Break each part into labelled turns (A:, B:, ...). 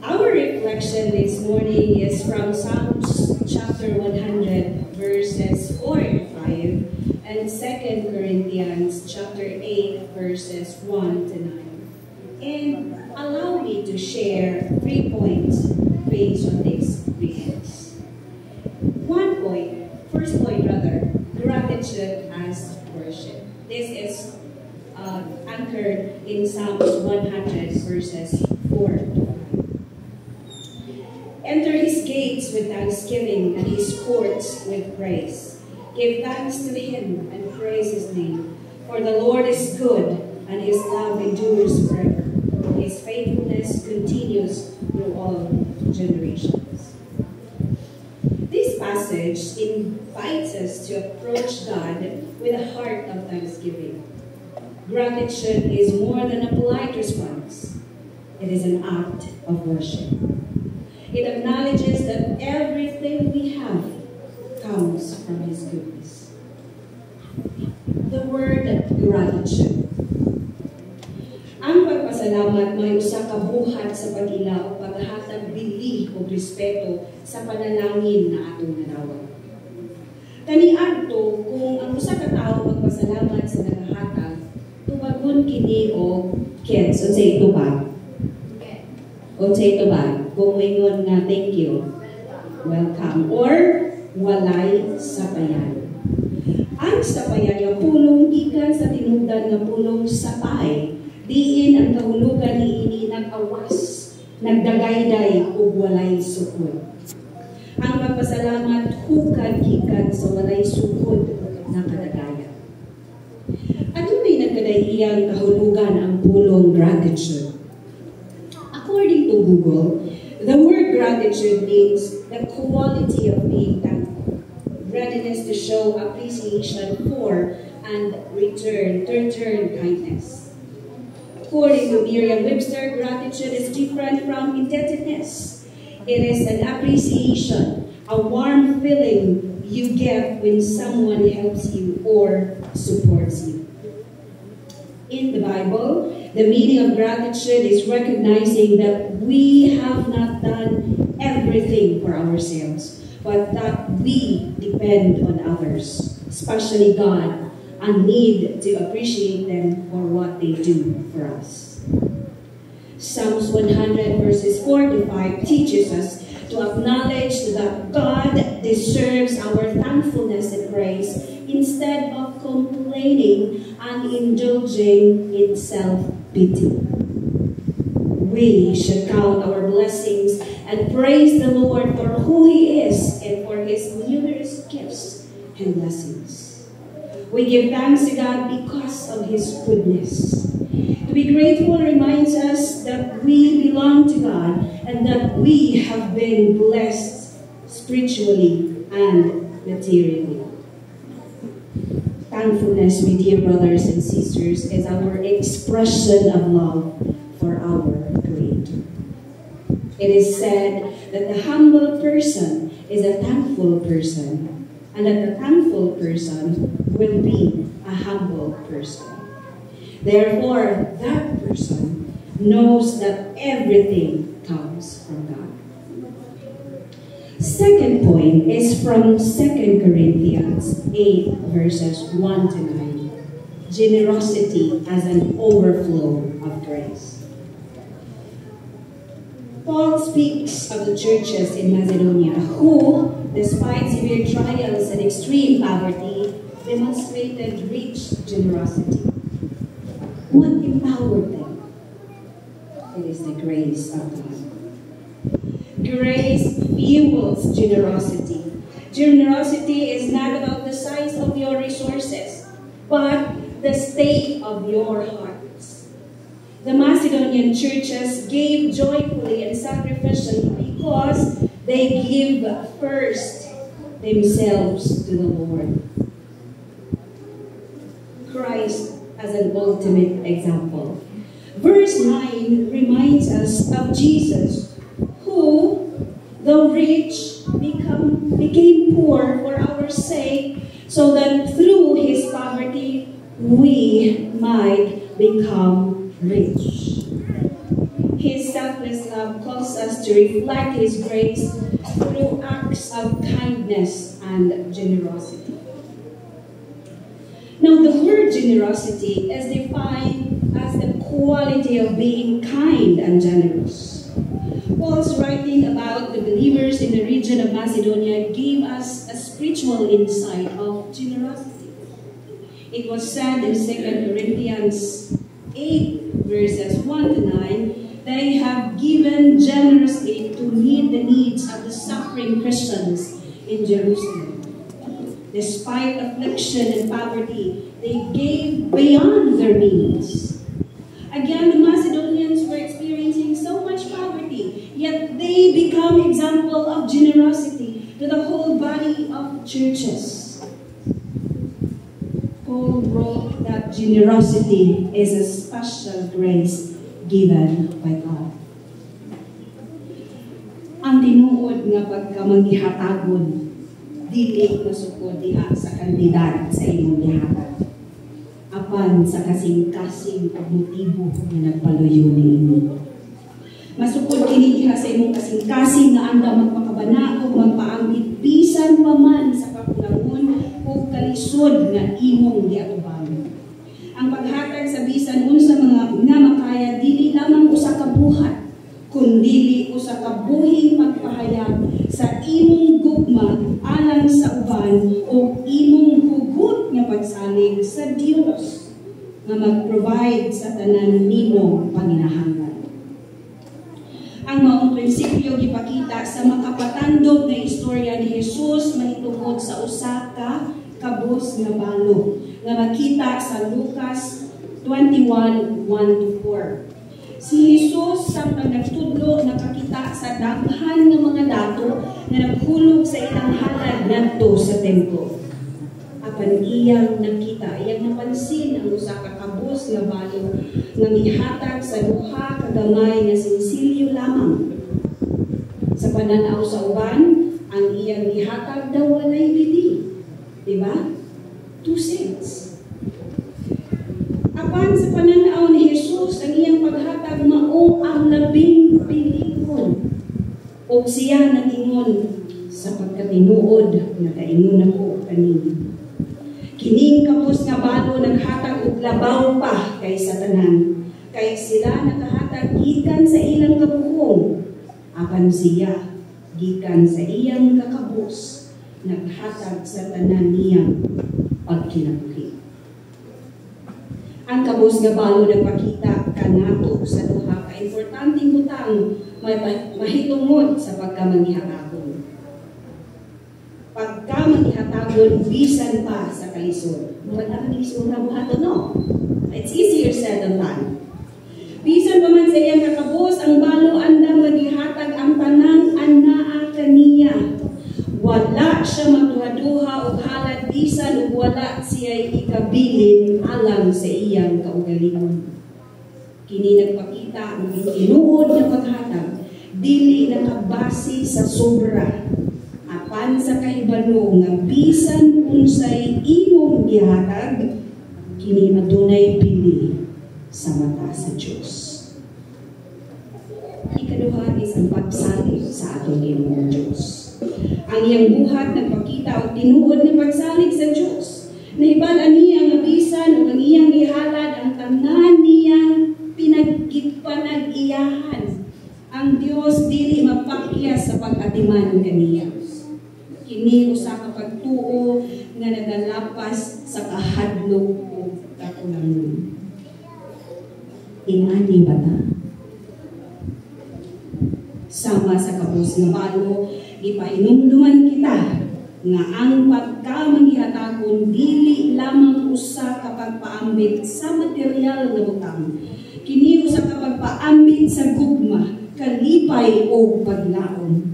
A: Our reflection this morning is from Psalms chapter 100, verses 4 and 5, and 2 Corinthians chapter 8, verses 1 to 9. And allow me to share 3 points based on these readings. First point, gratitude as worship. This is anchored in Psalms 100, verses 4 to 5. Enter his gates with thanksgiving and his courts with praise. Give thanks to him and praise his name. For the Lord is good, and his love endures forever. His faithfulness continues through all generations. This passage invites us to approach God with a heart of thanksgiving. Gratitude is more than a polite response. It is an act of worship. It acknowledges that everything we have comes from his goodness. The word gratitude. Ang pagpasalamat may usa ka buhat sa pag-ila o paghatag bili o respeto sa panalangin na atong nadawat. Kaniadto kung ang usa ka tawo magpasalamat sa nagahatag, tubagon kini og kids, unsay tubag? Unsay tubag? Kung ingon nga thank you, welcome, or walay sapayan. Ang sapayan yung pulong gikan sa tinubdan nga pulong sapay. Diin ang kahulugan ni ini nag-awas, nagdagayday o walay sukod. Ang magpasalamat hukad gikan sa walay sukod na kadagaya. Adunay nagkadayang kahulugan ang pulong gratitude. According to Google, the word gratitude means the quality of being thankful, readiness to show appreciation for and return kindness. According to Merriam-Webster, gratitude is different from indebtedness. It is an appreciation, a warm feeling you get when someone helps you or supports you. In the Bible, the meaning of gratitude is recognizing that we have not done everything for ourselves, but that we depend on others, especially God, and need to appreciate them for what they do for us. Psalms 100 verses 4 to 5 teaches us to acknowledge that God deserves our thankfulness and praise instead of complaining and indulging in self-pity. We should count our blessings and praise the Lord for who He is and for His numerous gifts and blessings. We give thanks to God because of His goodness. To be grateful reminds us that we belong to God and that we have been blessed spiritually and materially. Thankfulness, my dear brothers and sisters, is our expression of love for our Creator. It is said that the humble person is a thankful person, and that the thankful person will be a humble person. Therefore, that person knows that everything comes from God. Second point is from 2 Corinthians 8, verses 1 to 9. Generosity as an overflow of grace. Paul speaks of the churches in Macedonia who, despite severe trials and extreme poverty, demonstrated rich generosity. What empowered them? It is the grace of God. Grace fuels generosity. Generosity is not about the size of your resources, but the state of your hearts. The Macedonian churches gave joyfully and sacrificially because they give first themselves to the Lord. Christ as an ultimate example. Verse 9 reminds us of Jesus, who, though rich, became poor for our sake, so that through his poverty we might become rich. His selfless love calls us to reflect His grace through acts of kindness and generosity. Now, the word generosity is defined as the quality of being kind and generous. Paul's writing about the believers in the region of Macedonia gave us a spiritual insight of generosity. It was said in 2 Corinthians 8, verses 1 to 9, they have given generously to meet the needs of the suffering Christians in Jerusalem. Despite affliction and poverty, they gave beyond their means. Again, the Macedonians were experiencing so much poverty, yet they become example of generosity to the whole body of churches. Paul wrote that generosity is a special grace given by God. Ang tinuod nga pagkamangihatagon, dili masukod diha sa kandidat sa imong gihatag. Apan sa kasing-kasing motibo nga nagpaluyo niini. Masukod kini diha sa imong kasing-kasing nga anda magpakabana o magpaambit bisan pa man sa kakulangon o kalisod nga imong giatubang. Ang paghatag sa bisan unsa mga nga makaya dili lamang usa ka buhat, kundi usa ka buhing pagpahayag sa imong gugma alang sa uban o imong hugot nga pagsalig sa Dios nga mag-provide sa tanan nimo panginahanglan. Ang maong prinsipyo gipakita sa makapatandog nga istorya ni Jesus mahitungod sa usa ka kabus nga balo nga makita sa Lucas 21:1-4. Si Jesus samtang nagtudlo nakakita sa daghan ng mga dato na naghulog sa ilang halad ngadto sa templo. Apan iyang nakita, iyang napansin ang usa ka kabus nga balo nga mihatag sa duha ka gamay nga sinsilyo lamang. Sa pananaw sa uban, ang iyang mihatag daw walay bili. Diba? 2 cents. Apan sa pananaw ni Jesus, ang iyang paghatag mao ang 10 pilikon. O siya nagingon sa pagkatinuod na kaingon ako kanina. Kining kabus nga balo naghatag og labaw pa kay sa tanan, kay sila nakahatag gikan sa ilang kabuhong. Apan siya gikan sa iyang kakabus naghatag sa tanan niyang pagkinabuhi. Ang kabus nga balo nagpakita kanato sa duha ka importanteng butang mahitungod sa pagkamangihatagon. Pagkamangihatagon bisan pa sa kalisod. Wala kang lisod na buhaton, no? It's easier said than done. Bisan pa man sa iyang kakabus, ang balo andam magihatag ang tanang anaa kaniya. Wala siya magduha-duha o halad bisan o wala siya ikabilin alang sa iyang kaugalingon. Kini nagpakita ang tinuod na paghatag, dili nakabase sa sobra. Apan sa kahibalo nga bisan unsay imong gihatag, kini adunay pili sa mata sa Dios. Ikaduha is ang pagsalig sa atong Ginoong Dios. Ang iyang buhat nagpakita og tinuod nga pagsalig sa Dios. Nahibalan niya nga bisan ug ang iyang gihalad ang tanan niya pinagpanag-iyahan. Ang Dios dili mapakyas sa pag-atiman kaniya. Kini usa ka pagtuo nga nagalapas sa kahadlok o kakulangon. Ingani ba ta? Sama sa kabus nga balo, ipahinumduman kita nga ang pagkamangihatagon dili lamang usa ka pagpaambit sa material nga butang. Kini usa ka pagpaambit sa gugma, kalipay o paglaom.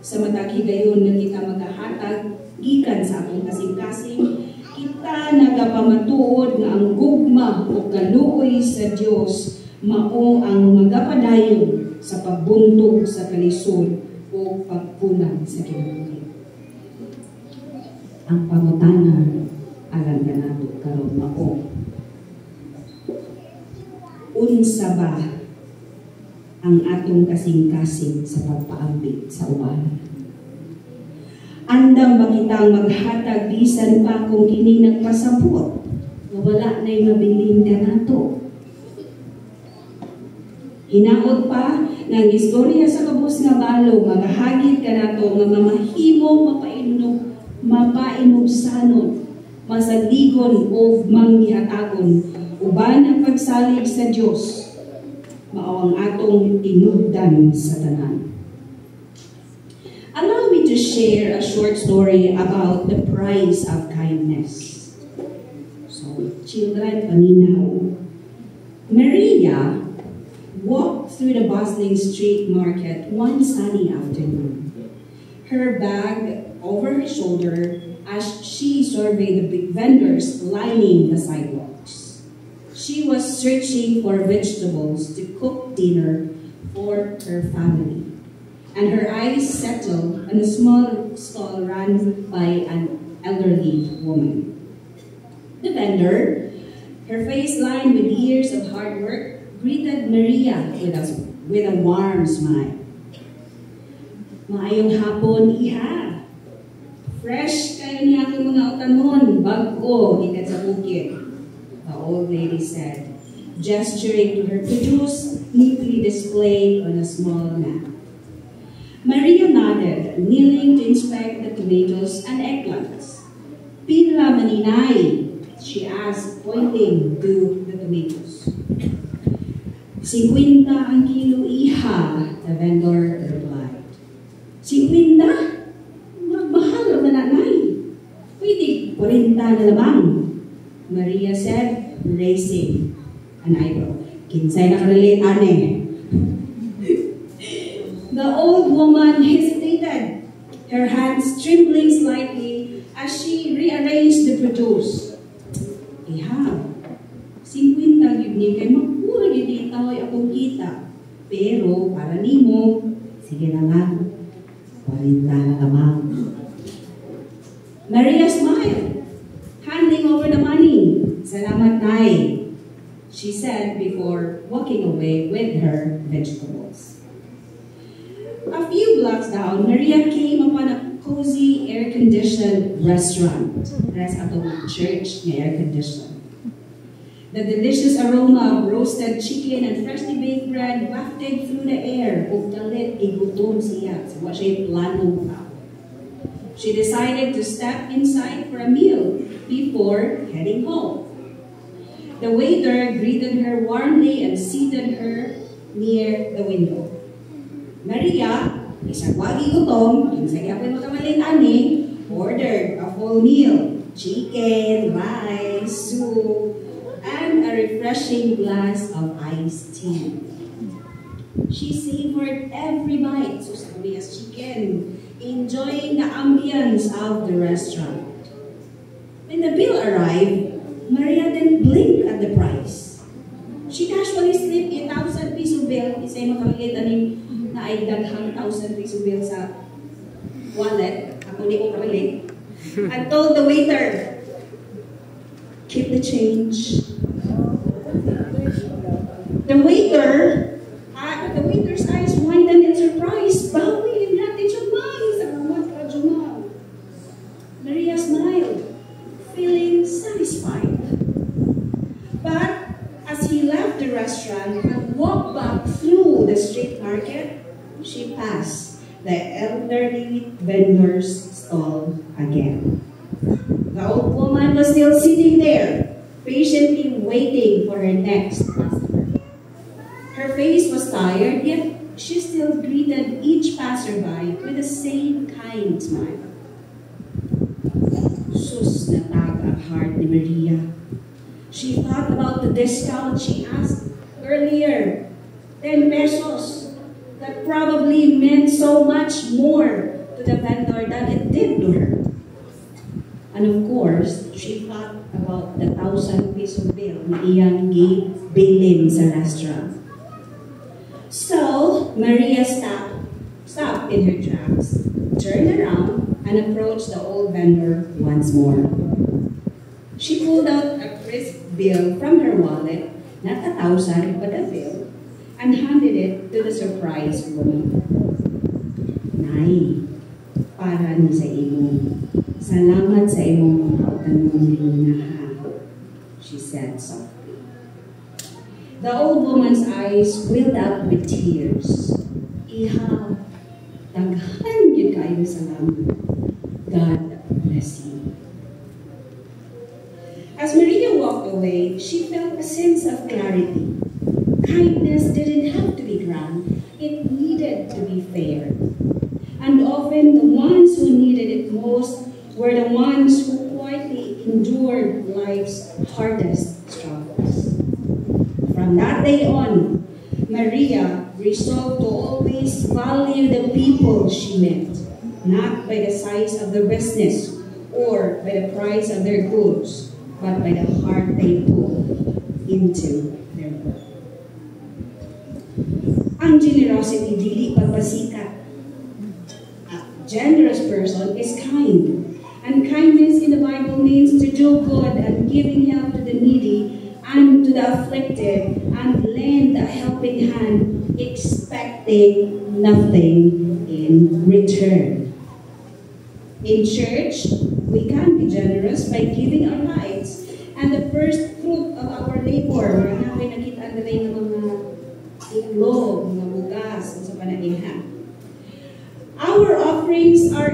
A: Sa matag higayon nga kita magahatag gikan sa atong kasing-kasing, kita nagapamatuod nga ang gugma o kaluoy sa Dios mao ang magapadayon sa pagbuntog sa kalisod o pagkulang sa kinabuhi. Ang pangutana alang kanato karon mao. Unsa ba ang atong kasing-kasing sa pagpaambit sa uban. Andam ba kitang maghatag bisan pa kung kini nagpasabot na wala na'y mabiling ka nato? Hinaot pa ng istorya sa kabus nga balo, magahagit ka nato nga mamahimong mapainubsanon, masaligon o manggihatagon, uban ang pagsalig sa Diyos, maawang atong tinugdan sa tanan. Allow me to share a short story about the price of kindness. So, children, paminaw. Maria walked through the bustling street market one sunny afternoon, her bag over her shoulder as she surveyed the big vendors lining the sidewalks. She was searching for vegetables to cook dinner for her family, and her eyes settled on a small stall run by an elderly woman. The vendor, her face lined with years of hard work, greeted Maria with a warm smile. Maayong hapon, iha. Fresh kayo niya akong mga utanon, bago, ikat sa bukid, the old lady said, gesturing to her produce neatly displayed on a small map. Maria nodded, kneeling to inspect the tomatoes and eggplants. Pila maninay, she asked, pointing to the tomatoes. 50 ang kilo, iha, the vendor replied. 50? Mahal na nanay. Pwede 40 na lamang, Maria said, raising an eyebrow. Kinsay na karelate, ane. The old woman hesitated, her hands trembling slightly as she rearranged the produce. Iha, 50 yun ni kay magpura yun itaw ay akong kita. Pero para nimo, sige na nga, 40 na lamang. Maria smiled, handing over the money. Salamat, Nay, she said before walking away with her vegetables. A few blocks down, Maria came upon a cozy, air-conditioned restaurant. That's at the church, air-conditioned. The delicious aroma of roasted chicken and freshly baked bread wafted through the air. Ugdalit, igutom siya. Sa siya planong pa. She decided to step inside for a meal before heading home. The waiter greeted her warmly and seated her near the window. Maria, isang wagi gutom, kinsay apoy makamalin ani, ordered a full meal, chicken, rice, soup, and a refreshing glass of iced tea. She savored every bite, so sabi as chicken, enjoying the ambience of the restaurant. When the bill arrived, Maria didn't blink at the price. She casually slipped a 1,000 peso bill, isa'y makaliit aning na ay daghang 1,000 peso bill sa wallet, ako di ko kapalit, and told the waiter, keep the change. The waiter's eyes widened in surprise. Bawi, natin siya man. Salamat ka, Jumal. Maria smiled, feeling satisfied. But as he left the restaurant and walked back through the street market, she passed the elderly vendor's stall again. The old woman was still sitting there, patiently waiting for her next customer. Her face was tired, yet she still greeted each passerby with the same kind smile. Sus, natag ang heart ni Maria. She thought about the discount she asked earlier, 10 pesos. That probably meant so much more to the vendor than it did to her. And of course, she thought about the 1,000 peso bill na iyang gibilin sa restaurant. So, Maria stopped in her tracks, turned around, and approached the old vendor once more. She pulled out a crisp bill from her wallet, not 1,000, but a bill, and handed it to the surprised woman. Nay, para ni sa imo. Salamat sa imong mga utanong ha, she said softly. The old woman's eyes welled up with tears. Iha, daghan yun kayo salamat. God bless you. As Maria walked away, she felt a sense of clarity. Kindness didn't have to be grand, it needed to be fair. And often the ones who needed it most were the ones who quietly endured life's hardest struggles. From that day on, Maria resolved to always value the people she met, not by the size of their business or by the price of their goods, but by the heart they put into their work. Ang generosity dili pagpasikat. A generous person is kind. And kindness in the Bible means to do good and giving help to the needy and to the afflicted and lend a helping hand, expecting nothing in return. In church, we can be generous by giving our lives and the first fruit of our labor. Marami nakita na rin ng mga itlog, mga bugas, sa panaginghan. Our offerings are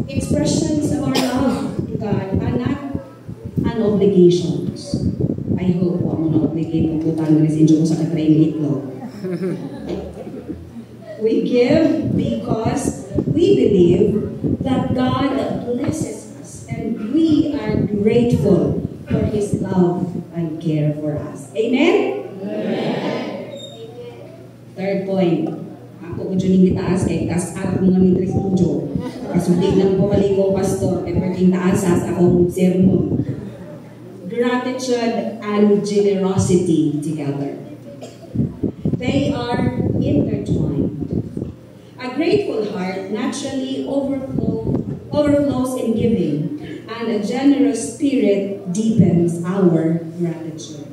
A: expressions of our love to God and not an obligations. I hope po ang obligate ng putang na rin ko sa katrain itlog. We give because we believe that God blesses us and we are grateful for His love and care for us. Amen? Amen. Third point. Ako ko dyan taas kay taas ako mga mitri studio. Kasuli lang po maligong pastor kay perting taasas akong sermon. Gratitude and generosity together. They are intertwined. A grateful heart naturally overflows in giving, and a generous spirit deepens our gratitude.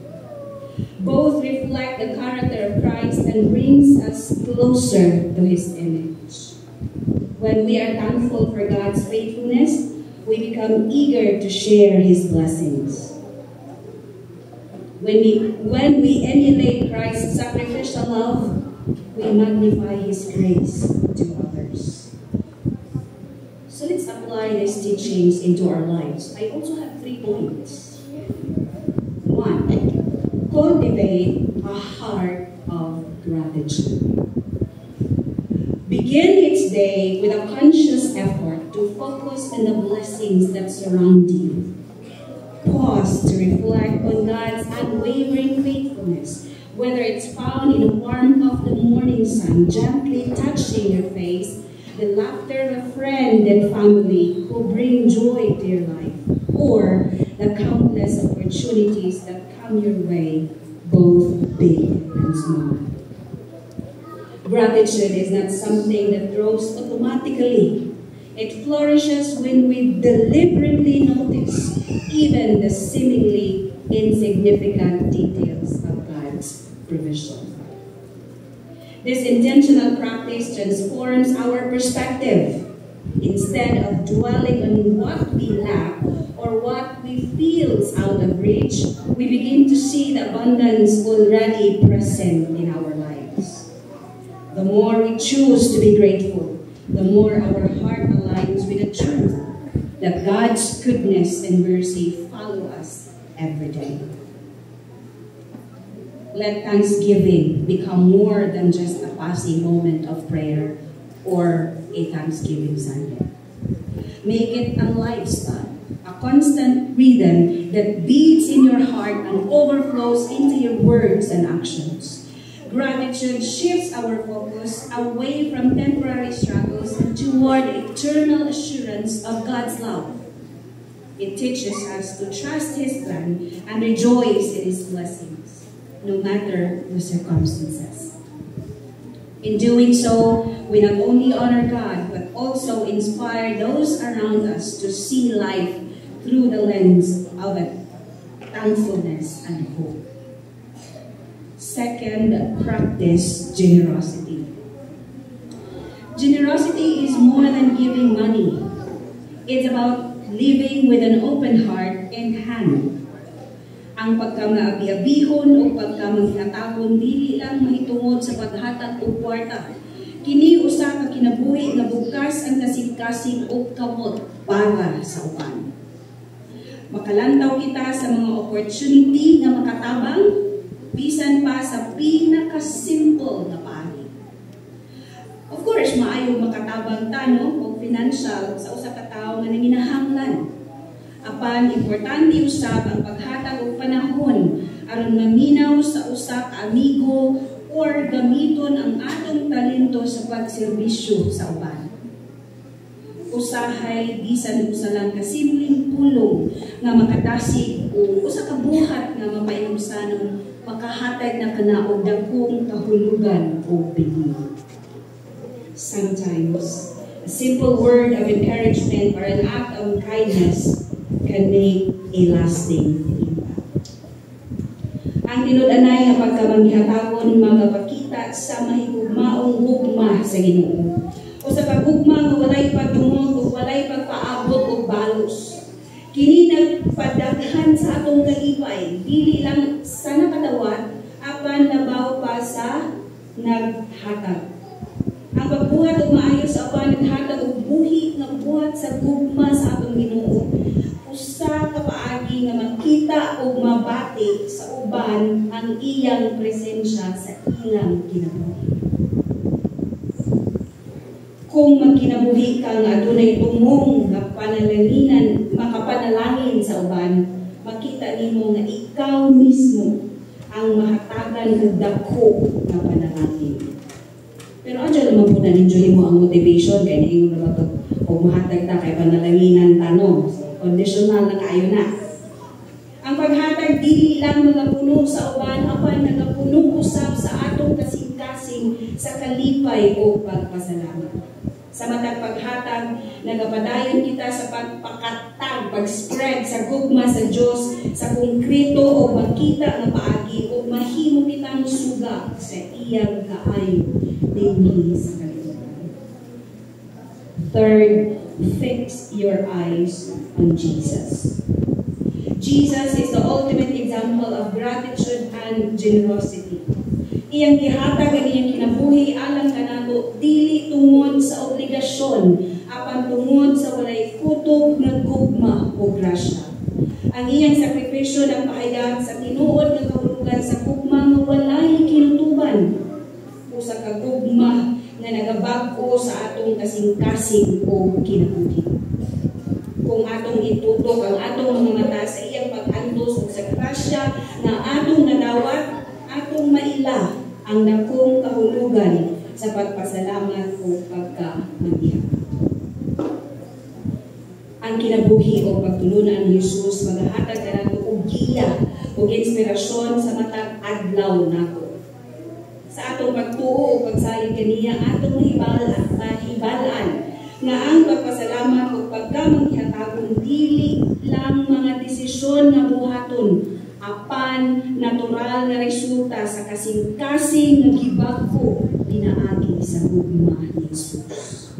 A: Both reflect the character of Christ and brings us closer to His image. When we are thankful for God's faithfulness, we become eager to share His blessings. When we emulate Christ's sacrificial love, we magnify His grace to others. So let's apply these teachings into our lives. I also have 3 points. 1. Cultivate a heart of gratitude. Begin each day with a conscious effort to focus on the blessings that surround you. Pause to reflect on God's unwavering faithfulness, whether it's found in the warmth of the morning sun gently touching your face, the laughter of a friend and family who bring joy to your life, or the countless opportunities that come your way, both big and small. Gratitude is not something that grows automatically. It flourishes when we deliberately notice even the seemingly insignificant details of God's provision. This intentional practice transforms our perspective. Instead of dwelling on what we lack or what we feel is out of reach, we begin to see the abundance already present in our lives. The more we choose to be grateful, the more our heart aligns with the truth that God's goodness and mercy follow us every day. Let Thanksgiving become more than just a passing moment of prayer or a Thanksgiving Sunday. Make it a lifestyle, a constant rhythm that beats in your heart and overflows into your words and actions. Gratitude shifts our focus away from temporary struggles and toward eternal assurance of God's love. It teaches us to trust His plan and rejoice in His blessings, no matter the circumstances. In doing so, we not only honor God, but also inspire those around us to see life through the lens of thankfulness and hope. Second, practice generosity. Generosity is more than giving money. It's about living with an open heart and hand. Ang pagkamaabi-abihon o pagkamanghinatahon dili lang mahitungod sa paghatag og kwarta. Kini usa ka kinabuhi nga bukas ang kasing-kasing og kamot para sa uban. Makalantaw kita sa mga opportunity nga makatabang bisan pa sa pinaka-simple na paagi. Of course, maayo makatabang tano o financial sa usa ka tawo nga nanginahanglan. Apan importante usab ang paghatag og panahon aron maminaw sa usa ka amigo or gamiton ang atong talento sa pagserbisyo sa uban. Usahay bisan usa lang ka simpleng tulong nga makadasig o usa ka buhat nga mapainusanon makahatag na kana og dagkong kahulugan o pili. Sometimes, a simple word of encouragement or an act of kindness can make a lasting impact. Ang tinud-anay nga pagkamanghihatawon magapakita sa mahigugmaong gugma sa Ginoo. O sa paggugma nga walay pagtungod o walay pagpaabot og balos. Kini nagpadaghan sa atong kalipay, dili lang sa nakadawat, apan labaw pa sa naghatag. Ang pagbuhat o maayos sa apan naghatag og buhi nga buhat sa gugma sa atong Ginoo. Usa ka paagi nga makita o mabati sa uban ang iyang presensya sa ilang kinabuhi. Kung magkinabuhi ka nga adunay tumong nga panalanginan, makapanalangin sa uban, makita nimo nga ikaw mismo ang mahatagan ng dako nga panalangin. Pero adyo naman po na ninyo mo ang motivation kaya naingon na ba ito o mahatag ta kay panalanginan tanong. Conditional na kayo na. Ang paghatag dili lang mga puno sa uban apan nagapuno usab sa atong kasing-kasing sa kalipay o pagpasalamat. Sa matag paghatag, nagapadayon kita sa pagpakatag, pag-spread sa gugma sa Diyos, sa konkreto o makita nga paagi o mahimo kitang suga sa iyang kaayo dinhi sa kalibutan. Third, fix your eyes on Jesus. Jesus is the ultimate example of gratitude and generosity. Iyang gihatag ang iyang kinabuhi alang kanato dili tungod sa obligasyon apan tungod sa walay kutob nga gugma o grasya. Ang iyang sakripisyo nagpahayag sa tinuod nga kahulugan sa gugma nga walay kinutuban o sa kagugma nga nagabag-o sa atong kasing-kasing o kinabuhi. Kung atong itutok ang atong mga mata sa iyang pag-antos o sa grasya na atong nadawat, atong maila ang dakong kahulugan sa pagpasalamat o pagkamanghihat. Ang kinabuhi o pagtulunan ni Jesus maghahatag kanato og giya o inspirasyon sa matag adlaw nato. Sa atong pagtuo o pagsalig kaniya atong hibalaan nga ang pagpasalamat o pagkamanghihatabon dili lang mga desisyon nga buhaton apan natural nga resulta sa kasing-kasing nga gibagko pinaagi sa gugma ni Jesus.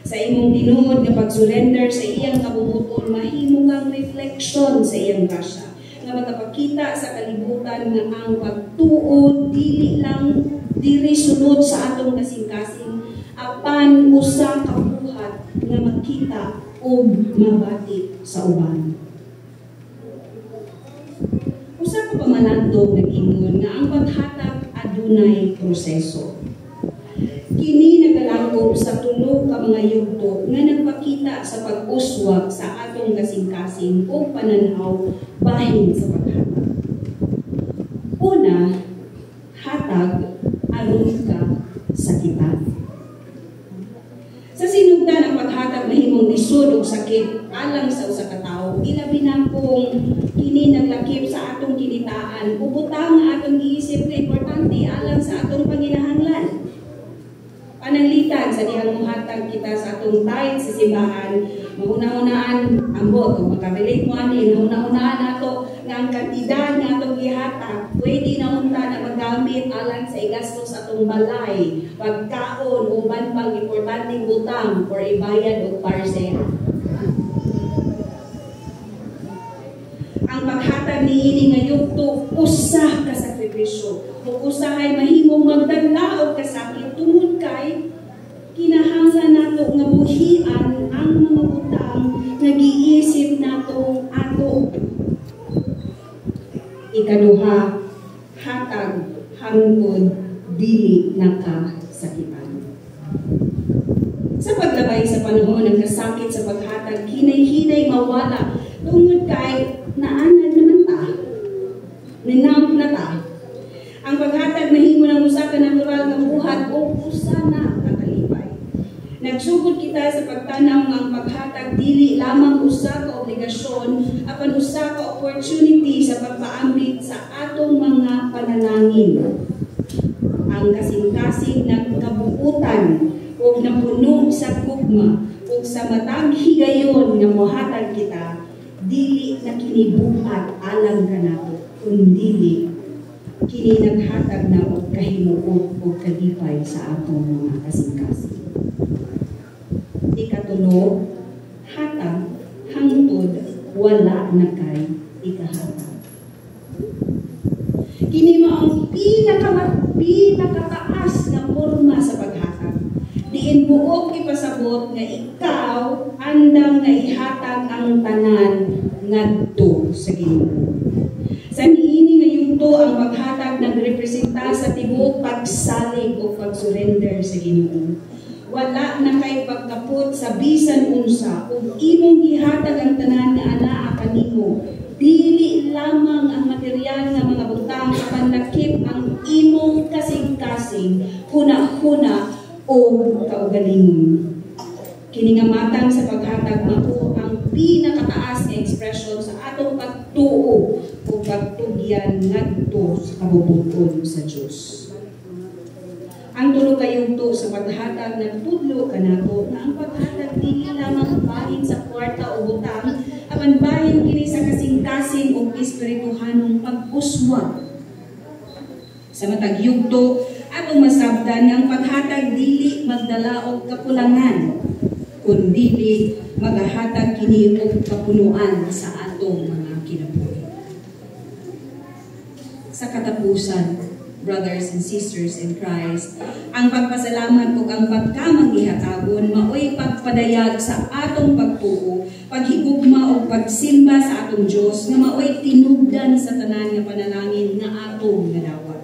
A: Sa imong tinuod nga pag-surrender sa iyang kabubuton, mahimo kang refleksyon sa iyang grasya nga magapakita sa kalibutan nga ang pagtuo dili lang diri sunod sa atong kasing-kasing apan usa ka buhat nga makita o mabati sa uban. Usa ka pamanadtog nag-ingon nga ang paghatag adunay proseso. Kini nagalangkob sa tulo ka mga yugto nga nagpakita sa pag-uswag sa atong kasing-kasing o pananaw bahin sa paghatag. Una, hatag aron ka sa kitan. Sa sinugdan ang paghatag mahimong lisod og sakit alang sa usa ka tawo, ilabi na kung kini naglakip sa atong kinitaan, ubutang nga atong giisip na importante alang sa atong panginahanglan. pananglitan sa dihang muhatag kita sa atong tithe sa simbahan. Mahuna-hunaan ambot kung makabilik mo ani, mahuna-hunaan nato nga ang kantidad nga atong gihatag pwede na unta na magamit alang sa igasto sa atong balay, pagkaon uban pang importanteng butang or ibayad og parcel. Ang paghatag niini nga yugto usa ka sakripisyo. Kung usahay mahimong magdala og kasakit tungod kay kinahanglan nato nga buhian ang mga butang nga giisip nato ato. Ikaduha, hatag hangtod dili nakasakitan. Sa paglabay sa panahon ng kasakit sa paghatag, hinay-hinay mawala tungod kay naanad naman ta. Ninamp na ta. Ang paghatag mahimo ng usa ka natural nga buhat o usa na kakalipay. Nagsugod kita sa pagtanaw nga ang paghatag dili lamang usa ka obligasyon apan usa ka opportunity sa pagpaambit sa atong mga panalangin. Ang kasing-kasing nagkabuutan o napuno sa gugma o sa matang higayon nga mohatag kita dili na kinibuhat alang kanato kundi kini naghatag na og kahimuot o kadipay sa atong mga kasing-kasing. Ikatulo, hatag hangtod wala na kay ikahatag. Kini mao ang pinakataas na porma sa paghatag. Diin buok ipasabot nga ikaw andam nga ihatag ang tanan ngadto sa Ginoo. Sa niini nga yugto ang paghatag nagrepresenta sa tibuok pagsalig o pag-surrender sa Ginoo. Wala na kay pagkapot sa bisan unsa ug imong gihatag ang tanan nga anaa kanimo. Dili lamang ang material nga mga butang apan lakip ang imong kasing-kasing huna-huna o kaugalingon. Kini nga matang sa paghatag mao ang pinakataas nga ekspresyon sa atong pagtuo o pagtugyan ngadto sa kabubuton sa Dios. Ang tulo kayugto sa paghatag nagtudlo kanato na ang paghatag dili lamang bahin sa kwarta o butang apan bahin kini sa kasing-kasing o espirituhanong pag-uswag. Sa matag yugto atong masabdan nga ang paghatag dili magdala og kakulangan kundi magahatag kini og kapunuan sa atong mga kinabuhi. Sa katapusan, brothers and sisters in Christ, ang pagpasalamat ug ang pagkamang gihatagon maoy pagpadayag sa atong pagtuo, paghigugma ug pagsimba sa atong Dios nga maoy tinubdan sa tanan nga panalangin nga atong nadawat.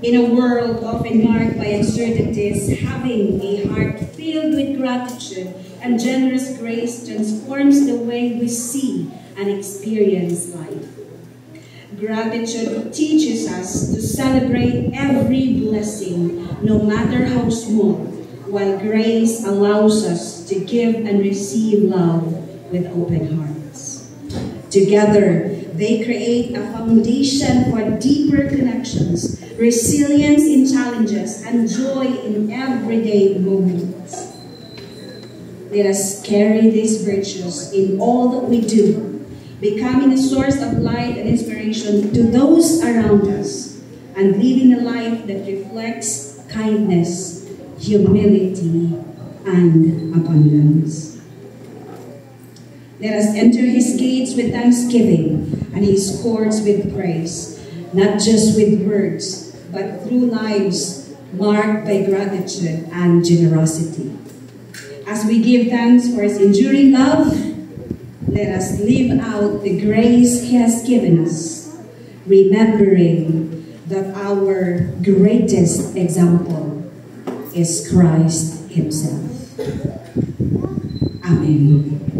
A: In a world often marked by uncertainties, having a heart filled with gratitude and generous grace transforms the way we see and experience life. Gratitude teaches us to celebrate every blessing, no matter how small, while grace allows us to give and receive love with open hearts. Together, they create a foundation for deeper connections, resilience in challenges, and joy in everyday moments. Let us carry these virtues in all that we do, becoming a source of light and inspiration to those around us, and living a life that reflects kindness, humility, and abundance. Let us enter His gates with thanksgiving and His courts with praise, not just with words, but through lives marked by gratitude and generosity. As we give thanks for His enduring love, let us live out the grace He has given us, remembering that our greatest example is Christ Himself. Amen.